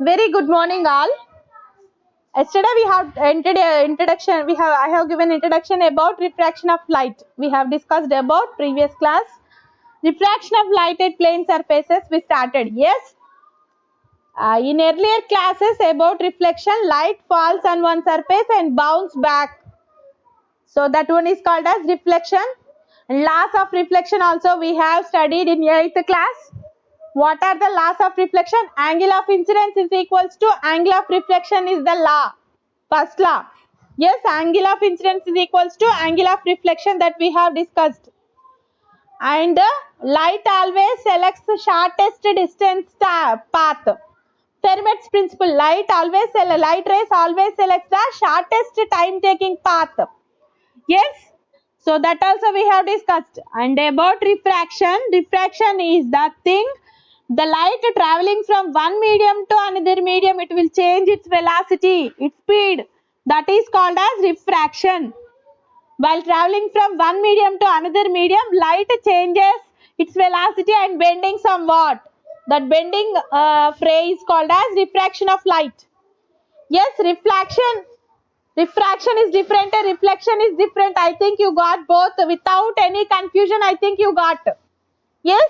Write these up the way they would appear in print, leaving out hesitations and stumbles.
Very good morning, all. Yesterday we have introduction. I have given introduction about refraction of light. We have discussed about previous class. Refraction of light at plane surfaces. We started. Yes. In earlier classes about reflection, light falls on one surface and bounce back. So that one is called as reflection. And laws of reflection also we have studied in 8th class. What are the laws of reflection? Angle of incidence is equals to angle of reflection is the law. First law. Yes, angle of incidence is equals to angle of reflection that we have discussed. And light always selects the shortest distance path. Fermat's principle, light rays always selects the shortest time taking path. Yes. So that also we have discussed. And about refraction is the thing, the light traveling from one medium to another medium, it will change its velocity, its speed. That is called as refraction. While traveling from one medium to another medium, light changes its velocity and bending somewhat. That bending phrase is called as refraction of light. Yes, refraction is different, reflection is different. I think you got both without any confusion. I think you got. Yes,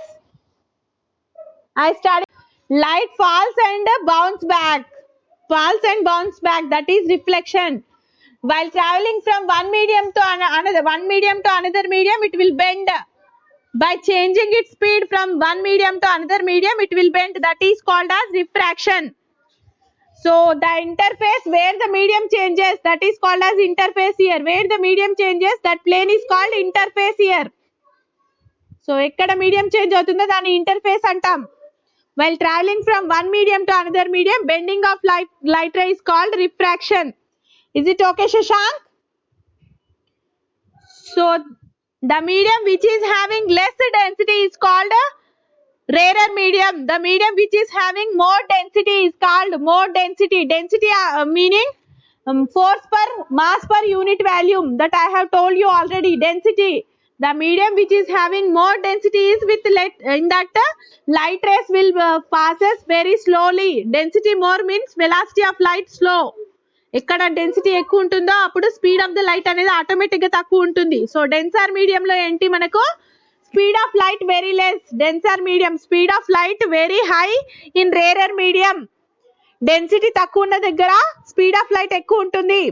I started. Light falls and bounce back. That is reflection. While traveling from one medium to another medium, it will bend. By changing its speed from one medium to another medium, it will bend. That is called as refraction. So the interface where the medium changes, that is called as interface here. Where the medium changes, that plane is called interface here. So ekkada medium change avutundo dani interface antam. While traveling from one medium to another medium, bending of light ray is called refraction. Is it okay, Shashank? So the medium which is having less density is called a rarer medium. The medium which is having more density is called more density. Density meaning force per mass per unit volume, that I have told you already. Density. The medium which is having more density is with in that light rays will passes very slowly. Density more means velocity of light slow. ఎక్కడ density ఎక్కువ ఉంటుందో అప్పుడు speed of the light అనేది automatic గా తక్కువ ఉంటుంది. So denser medium లో ఏంటి మనకు speed of light very less. Denser medium speed of light very high in rarer medium. Density తక్కువ ఉన్న దగ్గర స్పీడ్ ఆఫ్ లైట్ ఎక్కువ ఉంటుంది.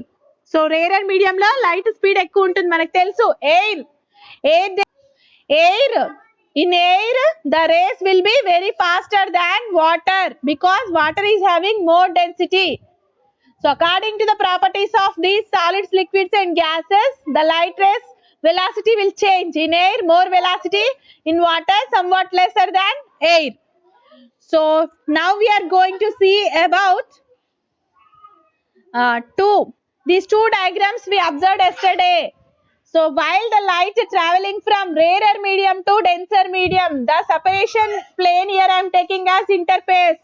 సో రేరర్ మీడియం లో లైట్ స్పీడ్ ఎక్కువ ఉంటుంది. మనకు తెలుసు air in air the rays will be very faster than water because water is having more density. So according to the properties of these solids, liquids and gases, the light rays velocity will change. In air more velocity, in water somewhat lesser than air. So now we are going to see about these two diagrams we observed yesterday. So while the light traveling from rarer medium to denser medium, the separation plane here I am taking as interface.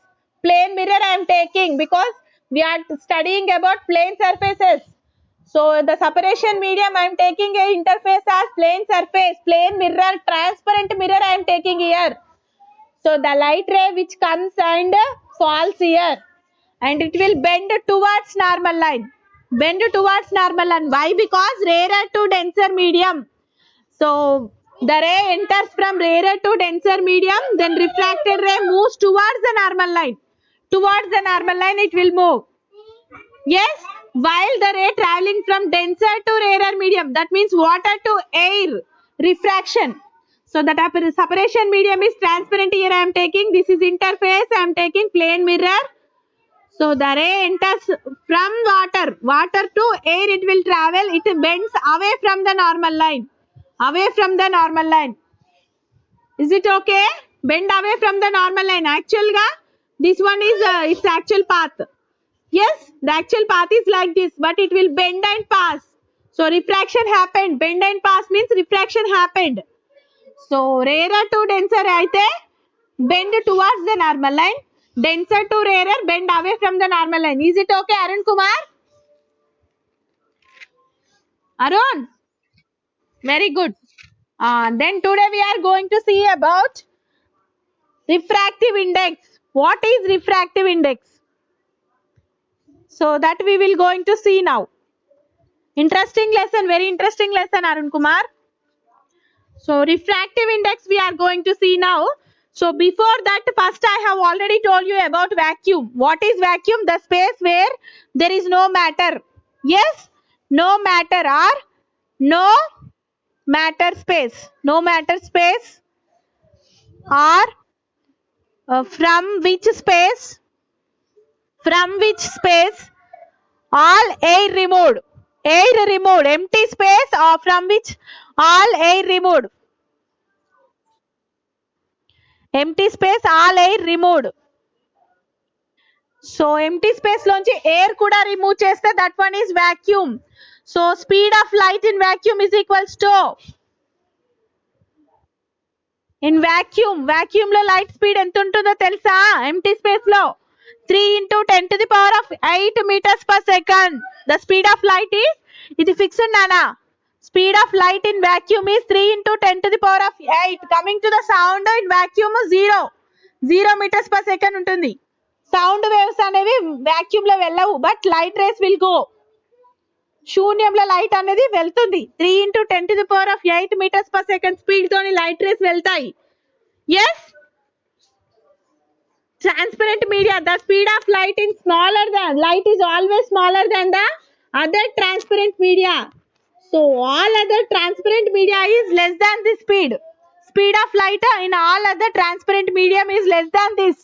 Plane mirror I am taking because we are studying about plane surfaces. So the separation medium I am taking a interface as plane surface, plane mirror, transparent mirror I am taking here. So the light ray which comes and falls here and it will bend towards normal line. Why? Because rarer to denser medium. So the ray enters from rarer to denser medium, then refracted ray moves towards the normal line. Towards the normal line it will move. Yes, while the ray traveling from denser to rarer medium, that means water to air, refraction. So that separation medium is transparent here I am taking. This is interface I am taking plane mirror. So the ray enters from water to air, it will travel, it bends away from the normal line. Is it okay? Bend away from the normal line. Actually, this one is its actual path. Yes, the actual path is like this, but it will bend and pass. So refraction happened. Bend and pass means refraction happened. So rarer to denser aithe bend towards the normal line. Denser to rarer, bend away from the normal line. Is it okay, Arun Kumar? Arun? Very good. Then today we are going to see about refractive index. What is refractive index? So that we will going to see now. Interesting lesson, very interesting lesson, Arun Kumar. So refractive index we are going to see now. So before that, first I have already told you about vacuum. What is vacuum? The space where there is no matter. Yes, no matter or no matter space. No matter space or from which space all air removed, empty space or from which all air removed, empty space all air removed. So empty space lonchi air kuda remove cheste, that one is vacuum. So speed of light in vacuum is equals to, in vacuum lo light speed ఎంత ఉంటుందో తెలుసా? empty space లో 3 into 10 to the power of 8 meters per second. The speed of light is, ఇది fixed nana. Speed of light in vacuum is 3 into 10 to the power of 8. Coming to the sound in vacuum 0 meters per second ఉంటుంది. Sound waves అనేవి vacuum లో వెళ్ళవు, but light race will go. శూన్యంలో light అనేది వెళ్తుంది. 3 into 10 to the power of 8 meters per second speed తోని light rays వెళ్తాయి. Yes, transparent media, the speed of light is smaller than, light is always smaller than the other transparent media. So all other transparent media is less than this speed. Speed of light in all other transparent medium is less than this.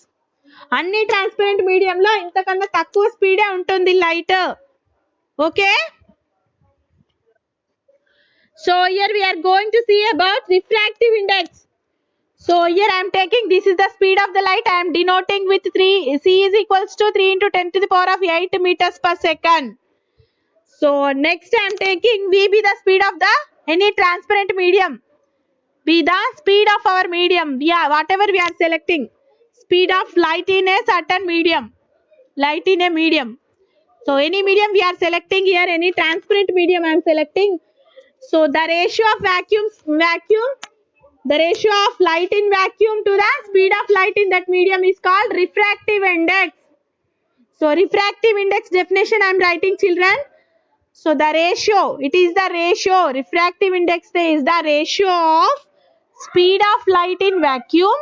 అన్ని transparent medium లో ఇంతకన్నా తక్కువ స్పీడే ఉంటుంది light. Okay, so here we are going to see about refractive index. So here I am taking, this is the speed of the light, I am denoting with 3, c is equals to 3 into 10 to the power of 8 meters per second. So next I am taking v be the speed of the any transparent medium, be the speed of our medium, whatever we are selecting, speed of light in a certain medium, light in a medium. So any medium we are selecting here, any transparent medium I am selecting. So the ratio of vacuum, the ratio of light in vacuum to the speed of light in that medium is called refractive index. So refractive index definition I am writing, children. So the ratio, it is the ratio, refractive index is the ratio of speed of light in vacuum,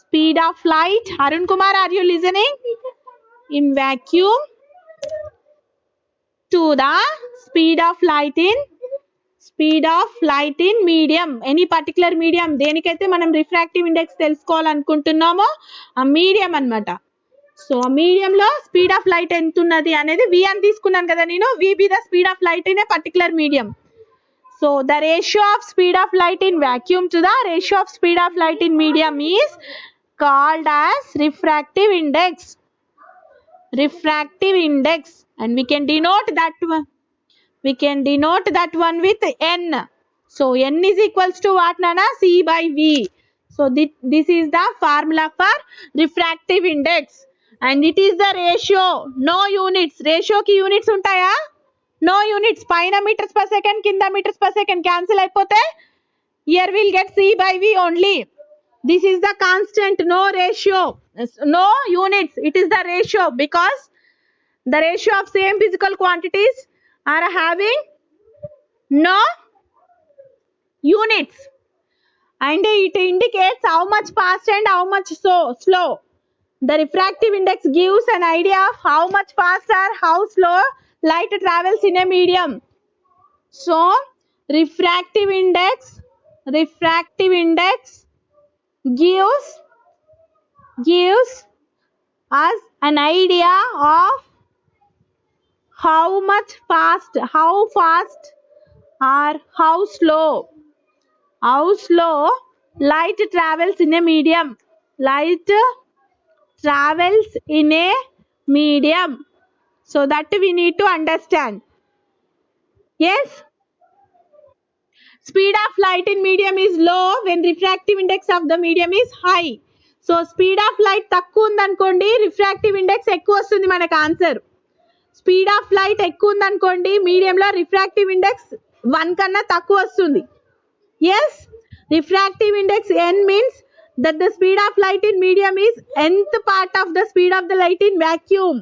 speed of light, Arun Kumar, are you listening? In vacuum to the speed of light in medium, any particular medium, దేనికైతే మనం refractive index తెలుసుకోవాలనుకుంటున్నామో ఆ medium అన్నమాట. So ఆ medium లో speed of light ఎంత ఉన్నది అనేది v అని తీసుకున్నాను కదా నేను, v be the speed of light in a particular medium. So the ratio of speed of light in vacuum to the ratio of speed of light in medium is called as refractive index. Refractive index, and we can denote that one with n. So n is equals to what, nana? C by v. So this is the formula for refractive index, and it is the ratio, no units. Ratio ki units untaya? No units. Paina meters per second, kinda meters per second cancel అయిపోతే here we'll get C by V only. This is the constant, no ratio, no units. It is the ratio because the ratio of same physical quantities are having no units, and it indicates how much fast and how much slow. The refractive index gives an idea of how much fast or how slow light travels in a medium. So refractive index gives us an idea of how fast or how slow light travels in a medium. Light travels in a medium. So that we need to understand. Yes, speed of light in medium is low when refractive index of the medium is high. So speed of light తక్కువ ఉందనుకోండి, refractive index ఎక్కువ వస్తుంది మనకు answer. Speed of light ఎక్కువ ఉందనుకోండి మీడియంలో, refractive index 1 కన్నా తక్కువ వస్తుంది. Yes, refractive index n means that the speed of light in medium is nth part of the speed of the light in vacuum.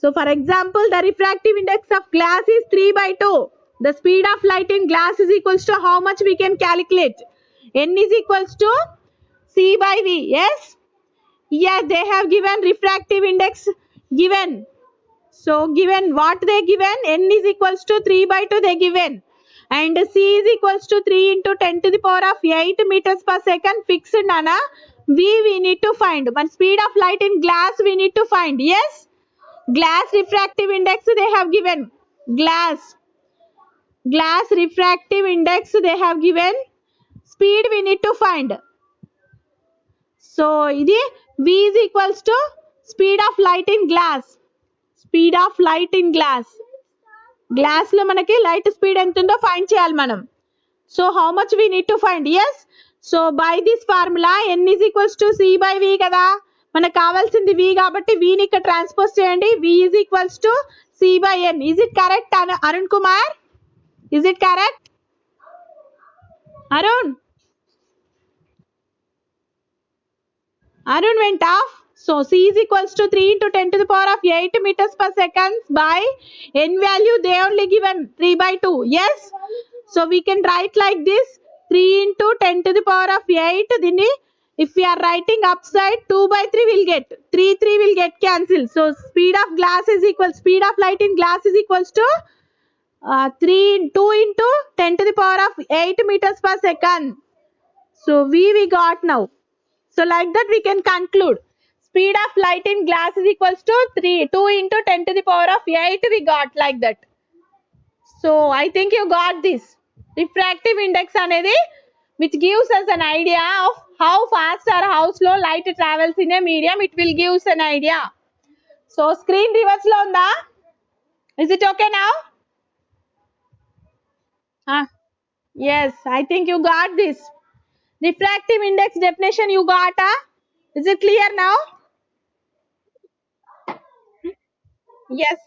So for example, the refractive index of glass is 3/2. The speed of light in glass is equals to how much we can calculate? N is equals to C by V. Yes? Yes, they have given refractive index given. So given what they given? N is equals to 3/2 they given. And C is equals to 3 into 10 to the power of 8 meters per second fixed, Nana. We need to find. But speed of light in glass we need to find. Yes? Glass refractive index they have given. Glass refractive index they have given. Speed we need to find. So ఇది V is equals to speed of light in glass. Speed of light in glass. Glass లో మనకి light speed ఎంత ఉందో find చేయాలి మనం. So how much we need to find? Yes. So by this formula N is equals to C by V కదా. మనకు కావాల్సింది V కాబట్టి V ని ఇక్కడ ట్రాన్స్పోజ్ చేయండి. V is equals to C by N. Is it correct, Arun Kumar? Is it correct? Arun went off. So C is equals to 3 into 10 to the power of 8 meters per second by N value they only given 3/2. Yes. So we can write like this 3 into 10 to the power of 8. Dini, if we are writing upside 2/3 will get 3 will get cancelled. So speed of light in glass is equals to 2 into 10 to the power of 8 meters per second. So we got now. So like that we can conclude. Speed of light in glass is equals to 2 into 10 to the power of 8 we got like that. So I think you got this. Refractive index anedi which gives us an idea of how fast or how slow light travels in a medium. It will give us an idea. So screen reverse lo unda? Is it okay now? Yes, I think you got this. Refractive index definition you got, Is it clear now? Yes.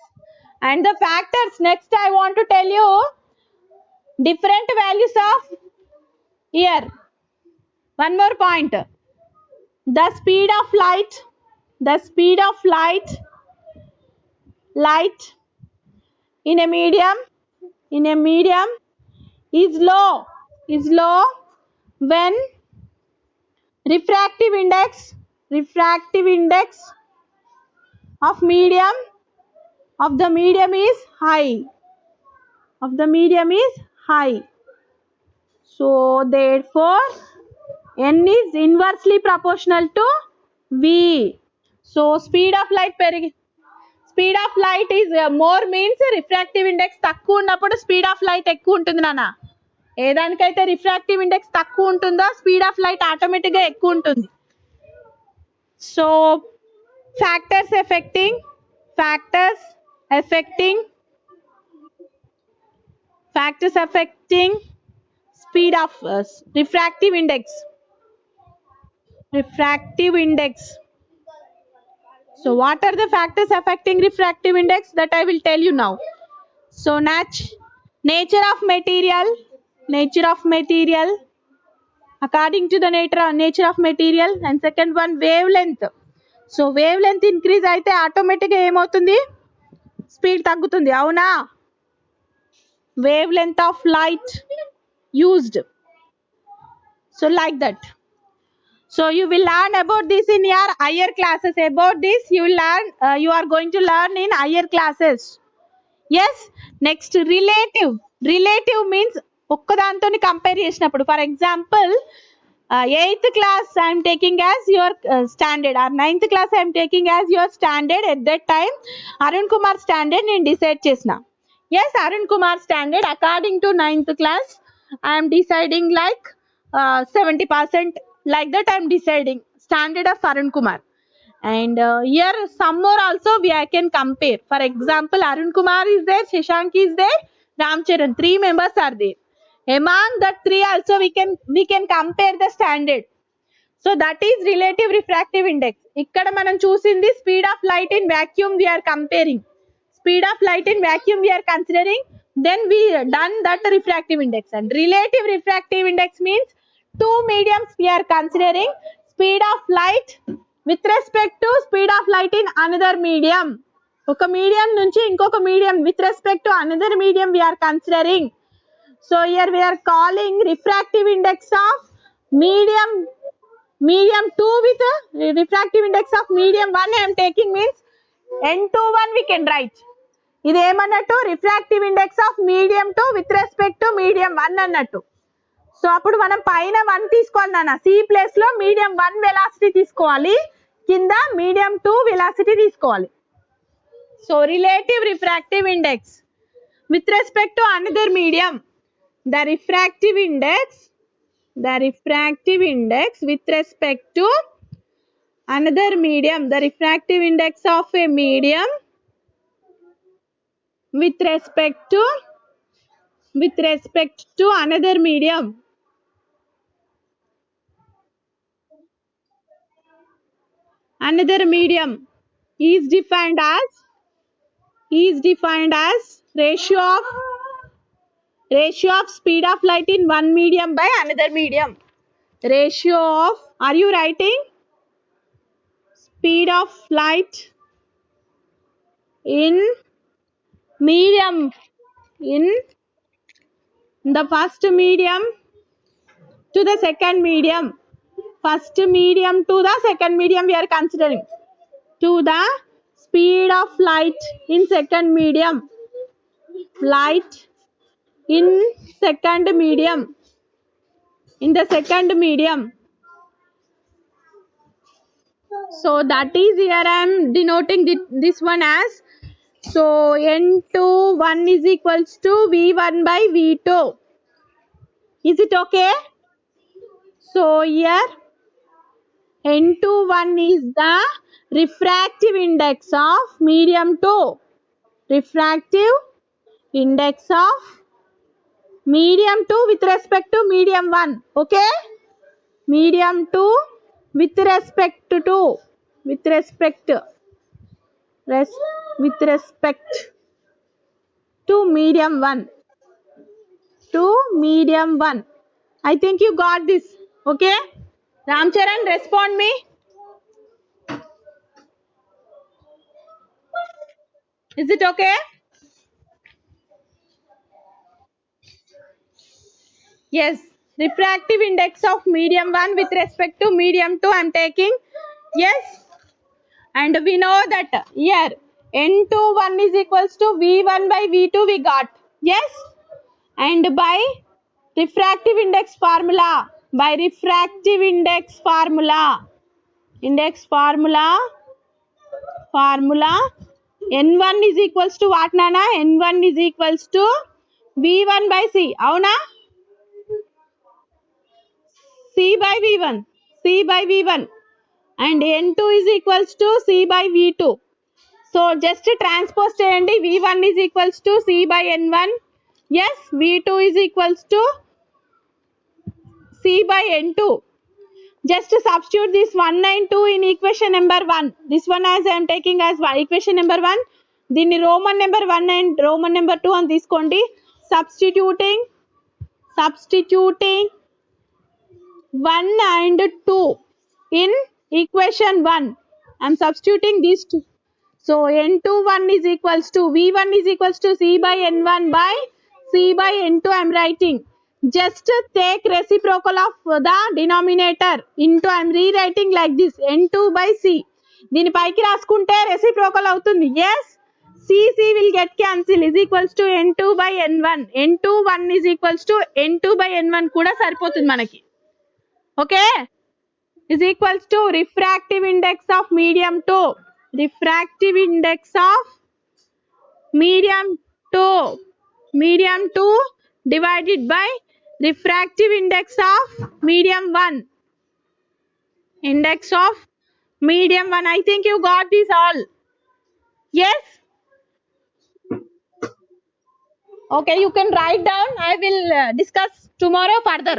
And the factors, next I want to tell you different values of here. One more point. The speed of light in a medium is low when refractive index of the medium is high. So therefore N is inversely proportional to V. So speed of light is more means refractive index తక్కువ ఉన్నప్పుడు speed of light ఎక్కువ ఉంటుంది నాన్న. ఏ దానికైతే refractive index తక్కువ ఉంటుందో speed of light automatic గా ఎక్కువ ఉంటుంది. So factors affecting speed of refractive index. So what are the factors affecting refractive index? That I will tell you now. So nature of material according to the nature of material, and second one wavelength. So wavelength increase అయితే automatic గా ఏమవుతుంది? Speed తగ్గుతుంది, అవునా? Wavelength of light used. So like that. So you will learn about this in your higher classes. About this you will learn, you are going to learn in higher classes. Yes. Next, relative means ఒక్కదాంతోని compare చేసినప్పుడు. For example 8th class I am taking as your standard, or 9th class I am taking as your standard. At that time Arun Kumar standard నేను decide చేసిన. Yes, Arun Kumar standard according to 9th class I am deciding like 70%, like that I am deciding standard of Arun Kumar. And here some more also I can compare. For example, Arun Kumar is there, Shashank is there, Ramcharan, 3 members are there. Among that 3 also we can compare the standard. So that is relative refractive index. ikkada manam chusindi speed of light in vacuum we are comparing. Speed of light in vacuum we are considering, then we done that refractive index. And relative refractive index means 2 mediums we are considering. Speed of light with respect to speed of light in another medium. ఒక medium నుంచి ఇంకొక medium with respect to another medium we are considering. So here we are calling refractive index of medium 2 with refractive index of medium 1 I am taking means n21 we can write. ఇది ఏమన్నట్టు refractive index of medium 2 with respect to medium 1 అన్నట్టు. So అప్పుడు మనం పైన 1 తీసుకోవాలి నాన్న, C place లో medium 1 velocity తీసుకోవాలి, కింద మీడియం 2 వెలాసిటీ తీసుకోవాలి. So relative refractive index with respect to another medium, the refractive index with respect to another medium, the refractive index of a medium with respect to another medium is defined as ratio of speed of light in one medium by another medium. Ratio of, are you writing? Speed of light in medium, in the first medium to the second medium. First medium to the second medium we are considering. To the speed of light in second medium. Light in second medium. In the second medium. So that is here I am denoting this one as, so n21 is equals to v1 by v2. Is it okay? So here n21 is the refractive index of medium 2. Refractive index of medium 2 with respect to medium 1. Okay? Medium 2 with respect to medium 1. To medium 1. I think you got this. Okay? Ramcharan, respond me. Is it okay? Yes. Refractive index of medium 1 with respect to medium 2 I am taking. Yes. And we know that here n21 is equals to v1 by v2 we got. Yes. And by refractive index formula, n1 is equals to what nana? n1 is equals to v1 by c. Avuna? c by v1 and n2 is equals to c by v2. So just transpose cheyandi, v1 is equals to c by n1. Yes, v2 is equals to c by n2. Just substitute this 1 and 2 in equation number 1. This one as I am taking as equation number 1. Then Roman number 1 and Roman number 2 on this kondi. Substituting 1 and 2 in equation 1. I am substituting these two. So n21 is equals to v1 is equals to c by n1 by c by n2 I am writing. Just take reciprocal of the denominator into I am rewriting like this, n2 by c. దీని పైకి రాసుకుంటే reciprocal అవుతుంది. Yes, c will get cancel, is equals to n2 by n1. n21 is equals to n2 by n1 కూడా సరిపోతుంది మనకి. Okay, is equals to refractive index of medium 2. Refractive index of medium 2 divided by refractive index of medium 1. Index of medium 1. I think you got this all. Yes? Okay, you can write down. I will discuss tomorrow further.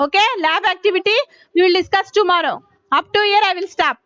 Okay, lab activity we will discuss tomorrow. Up to here I will stop.